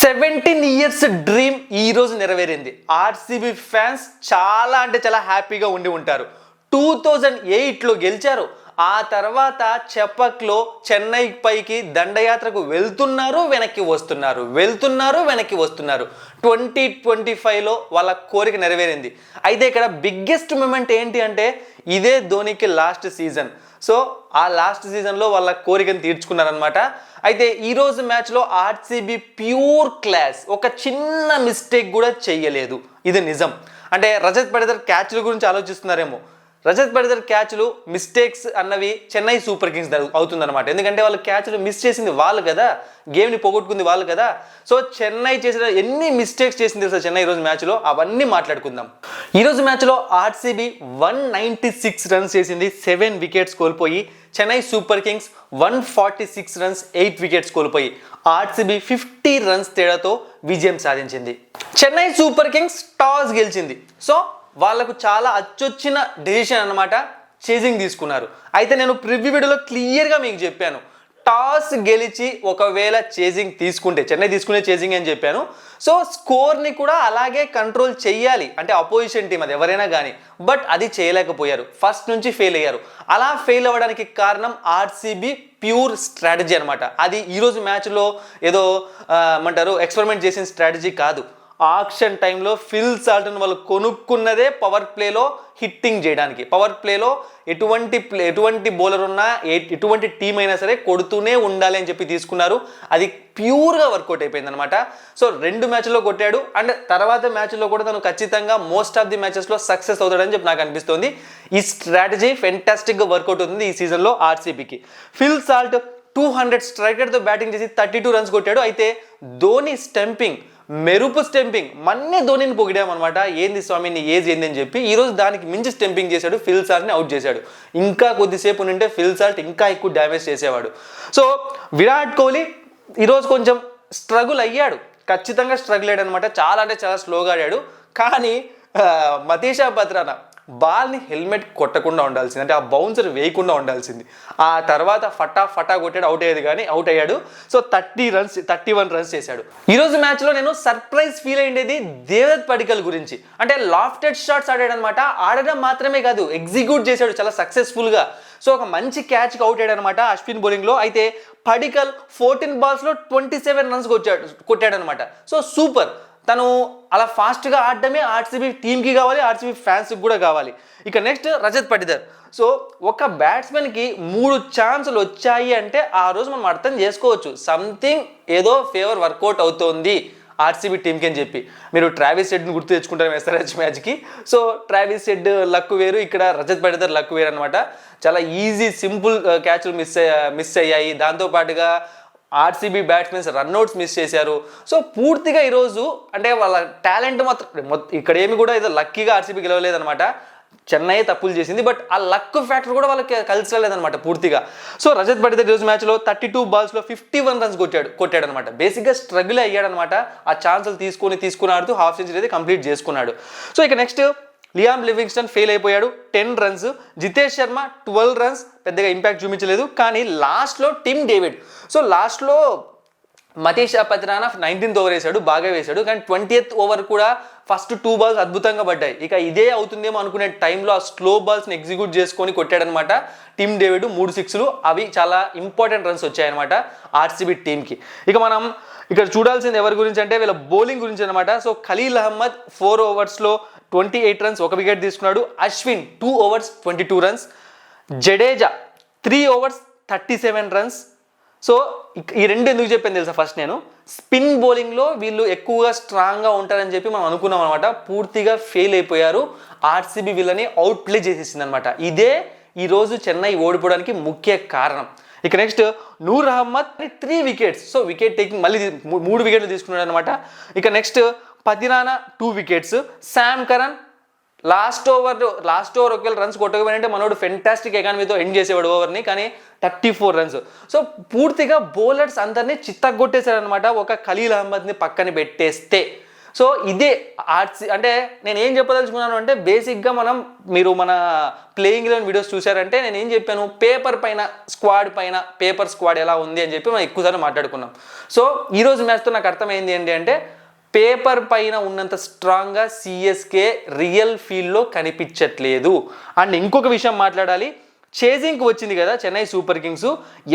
17 years dream ఈ రోజు నెరవేరింది. ఆర్సీబీ ఫ్యాన్స్ చాలా అంటే చాలా హ్యాపీగా ఉండి ఉంటారు. 2008లో గెలిచారు. ఆ తర్వాత చెపక్లో చెన్నై పైకి దండయాత్రకు వెళ్తున్నారు, వెనక్కి వస్తున్నారు, 2025లో వాళ్ళ కోరిక నెరవేరింది. అయితే ఇక్కడ బిగ్గెస్ట్ మూమెంట్ ఏంటి అంటే ఇదే ధోనికి లాస్ట్ సీజన్. సో ఆ లాస్ట్ సీజన్లో వాళ్ళ కోరికను తీర్చుకున్నారనమాట. అయితే ఈరోజు మ్యాచ్లో ఆర్సీబీ ప్యూర్ క్లాస్, ఒక చిన్న మిస్టేక్ కూడా చెయ్యలేదు. ఇది నిజం. అంటే రజత్ పడిదర్ క్యాచ్ల గురించి ఆలోచిస్తున్నారేమో. రజత్ పడిదర్ క్యాచ్లు మిస్టేక్స్ అన్నవి చెన్నై సూపర్ కింగ్స్ అవుతుందన్నమాట. ఎందుకంటే వాళ్ళు క్యాచ్లు మిస్ చేసింది వాళ్ళు కదా, గేమ్ని పోగొట్టుకుంది వాళ్ళు కదా. సో చెన్నై చేసిన ఎన్ని మిస్టేక్స్ చేసింది తెలుసా చెన్నై ఈరోజు మ్యాచ్లో, అవన్నీ మాట్లాడుకుందాం. ఈరోజు మ్యాచ్లో ఆర్సీబీ 196 రన్స్ చేసింది, 7 వికెట్స్ కోల్పోయి. Chennai super Kings 146 runs, 8 wickets కోల్పోయి ఆర్సీబీ 50 రన్స్ తేడాతో విజయం సాధించింది. చెన్నై సూపర్ కింగ్స్ టాస్ గెలిచింది. సో వాళ్ళకు చాలా అచ్చొచ్చిన డెసిషన్ అన్నమాట, చేజింగ్ తీసుకున్నారు. అయితే నేను ప్రివ్యూ వీడియోలో క్లియర్గా మీకు చెప్పాను, టాస్ గెలిచి ఒకవేళ చేజింగ్ తీసుకుంటే చెన్నై తీసుకునే చేజింగ్ అని చెప్పాను. సో స్కోర్ని కూడా అలాగే కంట్రోల్ చేయాలి, అంటే అపోజిషన్ టీం అది ఎవరైనా కానీ. బట్ అది చేయలేకపోయారు, ఫస్ట్ నుంచి ఫెయిల్ అయ్యారు. అలా ఫెయిల్ అవ్వడానికి కారణం ఆర్సీబీ ప్యూర్ స్ట్రాటజీ అనమాట. అది ఈరోజు మ్యాచ్లో ఏదో ఏమంటారు ఎక్స్పెరిమెంట్ చేసిన స్ట్రాటజీ కాదు. ఆక్షన్ టైంలో ఫిల్ సాల్ట్ని వాళ్ళు కొనుక్కున్నదే పవర్ ప్లేలో హిట్టింగ్ చేయడానికి. పవర్ ప్లేలో ఎటువంటి బౌలర్ ఉన్నా ఎటువంటి టీం అయినా సరే కొడుతూనే ఉండాలి అని చెప్పి తీసుకున్నారు. అది ప్యూర్గా వర్కౌట్ అయిపోయింది అనమాట. సో 2 మ్యాచ్ల్లో కొట్టాడు, అండ్ తర్వాత మ్యాచ్లో కూడా తను ఖచ్చితంగా మోస్ట్ ఆఫ్ ది మ్యాచెస్లో సక్సెస్ అవుతాడని చెప్పి నాకు అనిపిస్తుంది. ఈ స్ట్రాటజీ ఫెంటాస్టిక్గా వర్కౌట్ అవుతుంది ఈ సీజన్లో ఆర్సీబీకి. ఫిల్ సాల్ట్ 200 స్ట్రైకర్తో బ్యాటింగ్ చేసి 32 రన్స్ కొట్టాడు. అయితే ధోని స్టంపింగ్, మెరుపు స్టెంపింగ్, మన్నే ధోనిని పొగిడామన్నమాట. ఏంది స్వామి నీ ఏజ్ ఏంది అని చెప్పి. ఈరోజు దానికి మించి స్టెంపింగ్ చేశాడు, ఫిల్ సాల్ట్ని అవుట్ చేశాడు. ఇంకా కొద్దిసేపు ఉంటే ఫిల్ సాల్ట్ ఇంకా ఎక్కువ డ్యామేజ్ చేసేవాడు. సో విరాట్ కోహ్లీ ఈరోజు కొంచెం స్ట్రగుల్ అయ్యాడు, ఖచ్చితంగా స్ట్రగుల్ అయ్యాడు అనమాట. చాలా అంటే చాలా స్లోగా ఆడాడు. కానీ మతీషా పత్రానా బాల్ని హెల్మెట్ కొట్టకుండా ఉండాల్సింది, అంటే ఆ బౌన్సర్ వేయకుండా ఉండాల్సింది. ఆ తర్వాత ఫటా కొట్టాడు, అవుట్ అయ్యేది కానీ అవుట్ అయ్యాడు. సో 31 రన్స్ చేశాడు. ఈరోజు మ్యాచ్లో నేను సర్ప్రైజ్ ఫీల్ అయ్యేది దేవదత్ పడికల్ గురించి. అంటే లాఫ్టెడ్ షాట్స్ ఆడాడు అనమాట. ఆడడం మాత్రమే కాదు, ఎగ్జిక్యూట్ చేశాడు చాలా సక్సెస్ఫుల్గా. సో ఒక మంచి క్యాచ్కి అవుట్ అయ్యాడు అనమాట అశ్విన్ బౌలింగ్లో. అయితే పడికల్ 14 బాల్స్లో 27 రన్స్ కొట్టాడు అనమాట. So super. తను అలా ఫాస్ట్గా ఆడడమే ఆర్సీబీ టీంకి కావాలి, ఆర్సీబీ ఫ్యాన్స్కి కూడా కావాలి. ఇక నెక్స్ట్ రజత్ పడిదర్. సో ఒక బ్యాట్స్మెన్కి 3 ఛాన్సులు వచ్చాయి అంటే ఆ రోజు మనం అర్థం చేసుకోవచ్చు, సంథింగ్ ఏదో ఫేవర్ వర్కౌట్ అవుతోంది ఆర్సీబీ టీంకి అని చెప్పి. మీరు ట్రావిస్ హెడ్ని గుర్తు తెచ్చుకుంటారు ఎస్ఆర్హెచ్ మ్యాచ్కి. సో ట్రావిస్ హెడ్ లక్ వేరు, ఇక్కడ రజత్ పడిదర్ లక్ వేరు అనమాట. చాలా ఈజీ సింపుల్ క్యాచ్లు మిస్ అయ్యాయి. దాంతోపాటుగా ఆర్సీబీ బ్యాట్స్మెన్స్ రన్అట్స్ మిస్ చేశారు. సో పూర్తిగా ఈరోజు అంటే వాళ్ళ టాలెంట్ మాత్రం ఇక్కడ ఏమి కూడా ఏదో లక్కీగా ఆర్సీబీ గెలవలేదనమాట, చెన్నై తప్పులు చేసింది. బట్ ఆ లక్ ఫ్యాక్టర్ కూడా వాళ్ళకి కలిసి రాలేదనమాట పూర్తిగా. సో రజత్ పడిదర్ ఈరోజు మ్యాచ్లో 32 బాల్స్లో 51 రన్స్ కొట్టాడు అనమాట. బేసిక్గా స్ట్రగుల్ అయ్యాడనమాట. ఆ ఛాన్సులు తీసుకుని ఆడుతూ హాఫ్ సెంచరీ అయితే కంప్లీట్ చేసుకున్నాడు. సో ఇక నెక్స్ట్ లియామ్ లివింగ్స్టన్ ఫెయిల్ అయిపోయాడు, 10 రన్స్. జితేష్ శర్మ 12 రన్స్, పెద్దగా ఇంపాక్ట్ చూపించలేదు. కానీ లాస్ట్లో టిమ్ డేవిడ్, సో లాస్ట్లో మతీషా పత్రానా 19th ఓవర్ వేశాడు, బాగా వేశాడు. కానీ 20th ఓవర్ కూడా ఫస్ట్ 2 బాల్స్ అద్భుతంగా పడ్డాయి. ఇక ఇదే అవుతుందేమో అనుకునే టైంలో ఆ స్లో బాల్స్ని ఎగ్జిక్యూట్ చేసుకొని కొట్టాడనమాట టిమ్ డేవిడ్. 3 సిక్స్లు, అవి చాలా ఇంపార్టెంట్ రన్స్ వచ్చాయన్నమాట ఆర్సీబీ టీంకి. ఇక మనం ఇక్కడ చూడాల్సింది ఎవరి గురించి అంటే వీళ్ళ బౌలింగ్ గురించి అనమాట. సో ఖలీల్ అహ్మద్ 4 ఓవర్స్లో 28 రన్స్, 1 వికెట్ తీసుకున్నాడు. Ashwin 2 overs 22 runs. Jadeja 3 overs 37 runs. So ఈ రెండు ఎందుకు చెప్పాను తెలుసా, ఫస్ట్ నేను స్పిన్ బౌలింగ్లో వీళ్ళు ఎక్కువగా స్ట్రాంగ్గా ఉంటారని చెప్పి మనం అనుకున్నాం అనమాట. పూర్తిగా ఫెయిల్ అయిపోయారు. ఆర్సీబీ వీళ్ళని అవుట్ ప్లే చేసేసింది అనమాట. ఇదే ఈరోజు చెన్నై ఓడిపోవడానికి ముఖ్య కారణం. ఇక next Noor Ahmad 3 wickets. So wicket taking మళ్ళీ 3 వికెట్లు తీసుకున్నాడు అనమాట. ఇక next Pathirana 2 wickets. Sam Curran last over ఒకవేళ రన్స్ కొట్టకపోయినంటే మనోడు ఫెంటాస్టిక్ ఎకానమీతో ఎండ్ చేసేవాడు ఓవర్ని, కానీ 34 రన్స్. సో పూర్తిగా బౌలర్స్ అందరినీ చిత్తగొట్టేశారనమాట ఒక ఖలీల్ అహ్మద్ని పక్కన పెట్టేస్తే. సో ఇదే అంటే నేను ఏం చెప్పదలుచుకున్నాను అంటే బేసిక్గా మీరు మన ప్లేయింగ్ లెవెన్ వీడియోస్ చూసారంటే నేను ఏం చెప్పాను, పేపర్ పైన పేపర్ స్క్వాడ్ ఎలా ఉంది అని చెప్పి మనం ఎక్కువసార్లు మాట్లాడుకున్నాం. సో ఈరోజు మ్యాచ్తో నాకు అర్థమైంది ఏంటి అంటే పేపర్ పైన ఉన్నంత స్ట్రాంగ్గా సిఎస్కే రియల్ ఫీల్డ్లో కనిపించట్లేదు. అండ్ ఇంకొక విషయం మాట్లాడాలి, చేజింగ్కి వచ్చింది కదా చెన్నై సూపర్ కింగ్స్,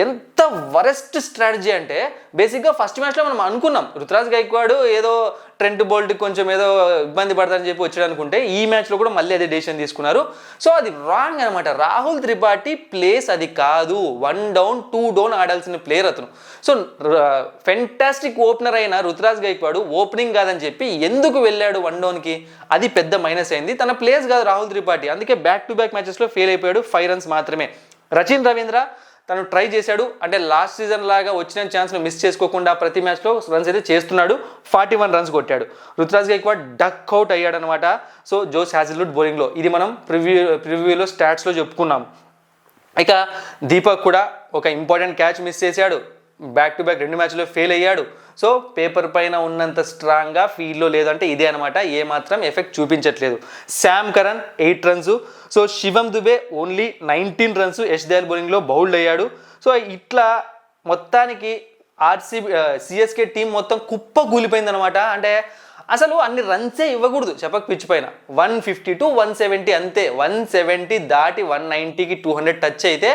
ఎంత వరెస్ట్ స్ట్రాటజీ అంటే బేసిక్గా ఫస్ట్ మ్యాచ్లో మనం అనుకున్నాం రుతురాజ్ గైక్వాడ్ ఏదో ట్రెంట్ బోల్ట్ కొంచెం ఏదో ఇబ్బంది పడతారని చెప్పి వచ్చాడు అనుకుంటే ఈ మ్యాచ్లో కూడా మళ్ళీ అదే డెసిషన్ తీసుకున్నారు. సో అది రాంగ్ అనమాట. రాహుల్ త్రిపాఠి ప్లేస్ అది కాదు, 1 down 2 down ఆడాల్సిన ప్లేయర్ అతను. సో ఫెంటాస్టిక్ ఓపెనర్ అయిన రుతురాజ్ గైక్వాడ్ ఓపెనింగ్ కాదని చెప్పి ఎందుకు వెళ్ళాడు 1 downకి, అది పెద్ద మైనస్ అయింది. తన ప్లేస్ కాదు రాహుల్ త్రిపాఠి, అందుకే బ్యాక్ టు బ్యాక్ మ్యాచెస్లో ఫెయిల్ అయిపోయాడు. 5 runs మాత్రమే. రచిన్ రవీంద్ర తను ట్రై చేశాడు, అంటే లాస్ట్ సీజన్ లాగా వచ్చిన ఛాన్స్ను మిస్ చేసుకోకుండా ప్రతి మ్యాచ్లో రన్స్ అయితే చేస్తున్నాడు. 41 runs కొట్టాడు. రుతురాజ్ గైక్వాడ్ డక్ అవుట్ అయ్యాడు అనమాట. సో జోస్ హ్యాజిల్వుడ్ బౌలింగ్లో, ఇది మనం ప్రివ్యూలో స్టాట్స్లో చెప్పుకున్నాం. ఇక దీపక్ కూడా ఒక ఇంపార్టెంట్ క్యాచ్ మిస్ చేశాడు, బ్యాక్ టు బ్యాక్ 2 మ్యాచ్లో ఫెయిల్ అయ్యాడు. సో పేపర్ పైన ఉన్నంత స్ట్రాంగ్గా ఫీల్డ్లో లేదంటే ఇదే అనమాట, ఏమాత్రం ఎఫెక్ట్ చూపించట్లేదు. Sam Curran 8 runs. సో శివం దుబే ఓన్లీ 19 runs యష్ దయాల్ బౌలింగ్లో బౌల్డ్ అయ్యాడు. సో ఇట్లా మొత్తానికి సిఎస్కే టీం మొత్తం కుప్ప కూలిపోయింది అనమాట. అంటే అసలు అన్ని రన్సే ఇవ్వకూడదు చెప్పక పిచ్ పైన, 150 to 170 అంతే. 170 దాటి 190కి 200 టచ్ అయితే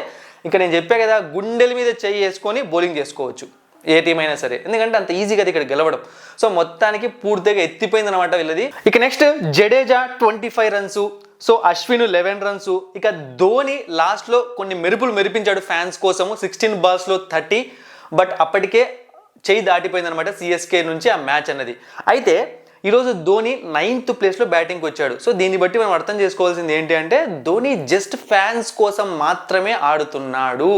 ఇంకా నేను చెప్పా కదా గుండెల మీద చెయ్యి వేసుకొని బౌలింగ్ చేసుకోవచ్చు ఏ టీం అయినా సరే, ఎందుకంటే అంత ఈజీగా అది ఇక్కడ గెలవడం. సో మొత్తానికి పూర్తిగా ఎత్తిపోయింది అనమాట వీళ్ళది. ఇక next Jadeja 25 runs. So Ashwin 11 runs. ఇక ధోని లాస్ట్లో కొన్ని మెరుపులు మెరిపించాడు ఫ్యాన్స్ కోసము, 16 balls 30, బట్ అప్పటికే చెయ్యి దాటిపోయింది అనమాట సిఎస్కే నుంచి ఆ మ్యాచ్ అన్నది. అయితే ఈరోజు ధోని 9th ప్లేస్లో బ్యాటింగ్కి వచ్చాడు. సో దీన్ని బట్టి మనం అర్థం చేసుకోవాల్సింది ఏంటి అంటే ధోని జస్ట్ ఫ్యాన్స్ కోసం మాత్రమే ఆడుతున్నాడు.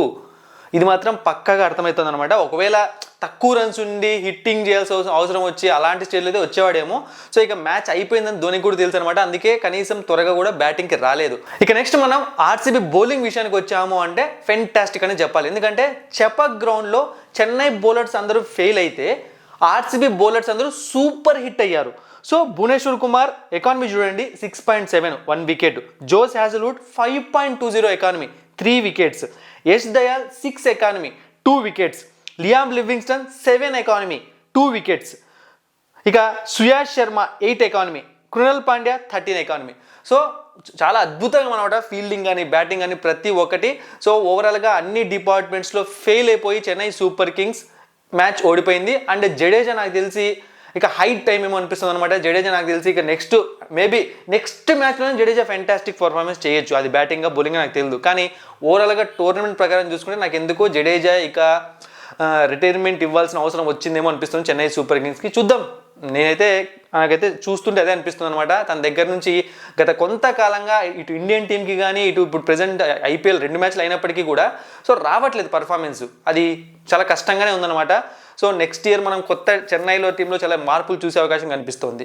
ఇది మాత్రం పక్కాగా అర్థమవుతుంది అనమాట. ఒకవేళ తక్కువ రన్స్ ఉండి హిట్టింగ్ చేయాల్సిన అవసరం వచ్చి అలాంటి స్టేజ్లో అయితే వచ్చేవాడేమో. సో ఇక మ్యాచ్ అయిపోయిందని ధోనికి కూడా తెలుసు అనమాట, అందుకే కనీసం త్వరగా కూడా బ్యాటింగ్కి రాలేదు. ఇక నెక్స్ట్ మనం ఆర్సీబీ బౌలింగ్ విషయానికి వచ్చాము అంటే ఫెంటాస్టిక్ అని చెప్పాలి. ఎందుకంటే చెపక్ గ్రౌండ్లో చెన్నై బౌలర్స్ అందరూ ఫెయిల్ అయితే ఆర్సీబీ బౌలర్స్ అందరూ సూపర్ హిట్ అయ్యారు. సో భువనేశ్వర్ కుమార్ ఎకానమీ చూడండి 6.7, 1 wicket. Josh Hazlewood 5.20 economy, 3 wickets. Yash Dayal 6 economy, 2 wickets. Liam Livingstone 7 economy, 2 wickets. ఇక Suyash Sharma 8 economy, Krunal Pandya 13 economy. So చాలా అద్భుతంగా అనమాట ఫీల్డింగ్ కానీ బ్యాటింగ్ కానీ ప్రతి ఒక్కటి. సో ఓవరాల్గా అన్ని డిపార్ట్మెంట్స్లో ఫెయిల్ అయిపోయి చెన్నై సూపర్ కింగ్స్ మ్యాచ్ ఓడిపోయింది. అండ్ జడేజా నాకు తెలిసి ఇక హైట్ టైం ఏమో అనిపిస్తుంది అనమాట. జడేజా నాకు తెలిసి ఇక నెక్స్ట్ మ్యాచ్లో జడేజా ఫెంటాస్టిక్ పర్ఫార్మెన్స్ చేయొచ్చు, అది బ్యాటింగ్గా బౌలింగ్గా నాకు తెలియదు. కానీ ఓవరాల్గా టోర్నమెంట్ ప్రకారం చూసుకుంటే నాకు ఎందుకో జడేజా ఇక రిటైర్మెంట్ ఇవ్వాల్సిన అవసరం వచ్చిందేమో అనిపిస్తుంది చెన్నై సూపర్ కింగ్స్కి. చూద్దాం, నాకైతే చూస్తుంటే అదే అనిపిస్తుంది అనమాట. తన దగ్గర నుంచి గత కొంతకాలంగా ఇటు ఇండియన్ టీంకి కానీ ఇటు ఇప్పుడు ప్రెసెంట్ ఐపీఎల్ 2 మ్యాచ్లు అయినప్పటికీ కూడా సో రావట్లేదు పర్ఫార్మెన్స్, అది చాలా కష్టంగానే ఉందన్నమాట. సో నెక్స్ట్ ఇయర్ మనం కొత్త చెన్నైలో టీంలో చాలా మార్పులు చూసే అవకాశం కనిపిస్తుంది.